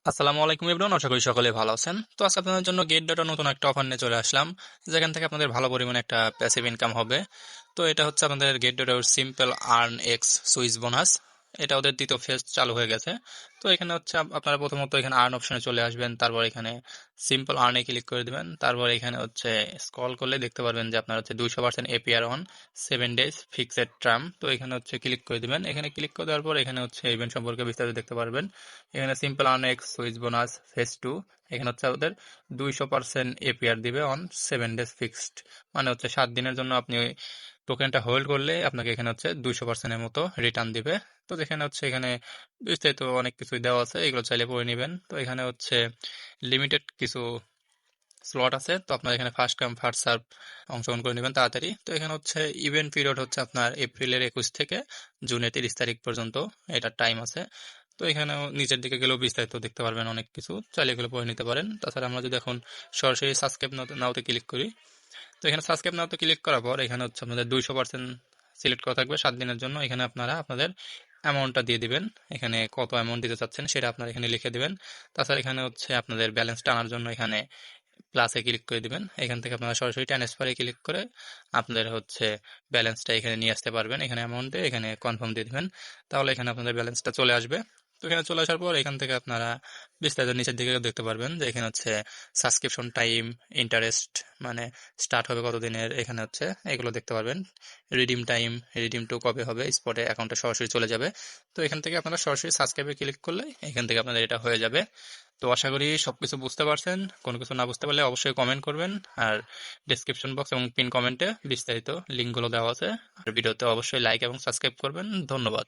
আসসালামু আলাইকুম এভরিওয়ান, আশা করি সকলে ভালো আছেন। তো আজকে আপনাদের জন্য গেট ডটে নতুন একটা অফার নিয়ে চলে আসলাম, যেখান থেকে আপনাদের ভালো পরিমাণে একটা প্যাসিভ ইনকাম হবে। তো এটা হচ্ছে আপনাদের গেট ডটের সিম্পল আর্ন এক্স সুইস বোনাস। এটা ওদের দ্বিতীয় ফেজ চালু হয়ে গেছে। তো এখানে হচ্ছে আপনারা প্রথমত এখানে আর্ন অপশনে চলে আসবেন, তারপর এখানে সিম্পল আর্নে ক্লিক করে দিবেন। তারপর এখানে হচ্ছে স্ক্রল করলে দেখতে পারবেন যে আপনার হচ্ছে 200% APR on 7 days fixed term. তো এখানে হচ্ছে ক্লিক করে দিবেন। এখানে ক্লিক করে দেওয়ার পর এখানে হচ্ছে ইভেন্ট সম্পর্কে বিস্তারিত দেখতে পারবেন। এখানে simple earn x switch bonus phase 2। এখানে হচ্ছে আমাদের 200% এপিআর দিবে অন 7 ডেজ ফিক্সড, মানে হচ্ছে 7 দিনের জন্য আপনি ওই টোকেনটা হোল্ড করলে আপনাকে এখানে হচ্ছে 200%-এর মতো রিটার্ন দিবে। তো যেখানে হচ্ছে এখানে বিস্তারিত অনেক কিছুই দেওয়া আছে, এগুলো চাইলে পড়ে নেবেন। তো এখানে হচ্ছে লিমিটেড কিছু স্লট আছে, তো আপনার এখানে ফার্স্ট কাম ফার্স্ট সার্ভ অংশগ্রহণ করে নেবেন তাড়াতাড়ি। তো এখানে হচ্ছে ইভেন্ট পিরিয়ড হচ্ছে আপনার এপ্রিলের 21 থেকে জুনের 30 তারিখ পর্যন্ত এটার টাইম আছে। তো এখানেও নিচের দিকে গেলেও বিস্তারিত দেখতে পারবেন, অনেক কিছু চাইলে এগুলো পড়ে নিতে পারেন। তাছাড়া আমরা যদি এখন সরাসরি সাবস্ক্রাইব নাওতে ক্লিক করি, তো এখানে সাবস্ক্রাইব নাওতে ক্লিক করার পর এখানে হচ্ছে আপনাদের 200% সিলেক্ট করা থাকবে 7 দিনের জন্য। এখানে আপনারা আপনাদের অ্যামাউন্টটা দিয়ে দিবেন, এখানে কত অ্যামাউন্ট দিতে চাচ্ছেন সেটা আপনারা এখানে লিখে দিবেন। তাছাড়া এখানে হচ্ছে আপনাদের ব্যালেন্সটা আনার জন্য এখানে প্লাসে ক্লিক করে দিবেন। এখান থেকে আপনারা সরাসরি ট্রান্সফারে ক্লিক করে আপনাদের হচ্ছে ব্যালেন্সটা এখানে নিয়ে আসতে পারবেন। এখানে অ্যামাউন্ট দিয়ে এখানে কনফার্ম দিয়ে দিবেন, তাহলে এখানে আপনাদের ব্যালেন্সটা চলে আসবে। তো এখানে চলে আসার পর এখান থেকে আপনারা বিস্তারিত নিচের দিকে দেখতে পারবেন যে এখানে হচ্ছে সাবস্ক্রিপশন টাইম, ইন্টারেস্ট মানে স্টার্ট হবে কতদিনের, এখানে হচ্ছে এগুলো দেখতে পারবেন। রিডিম টাইম, রিডিম টু কবে হবে, স্পটে অ্যাকাউন্টে সরাসরি চলে যাবে। তো এখান থেকে আপনারা সরাসরি সাবস্ক্রাইবে ক্লিক করলে এখান থেকে আপনাদের এটা হয়ে যাবে। তো আশা করি সবকিছু বুঝতে পারছেন। কোনো কিছু না বুঝতে পারলে অবশ্যই কমেন্ট করবেন। আর ডিসক্রিপশন বক্স এবং পিন কমেন্টে বিস্তারিত লিঙ্কগুলো দেওয়া আছে। আর ভিডিওতে অবশ্যই লাইক এবং সাবস্ক্রাইব করবেন। ধন্যবাদ।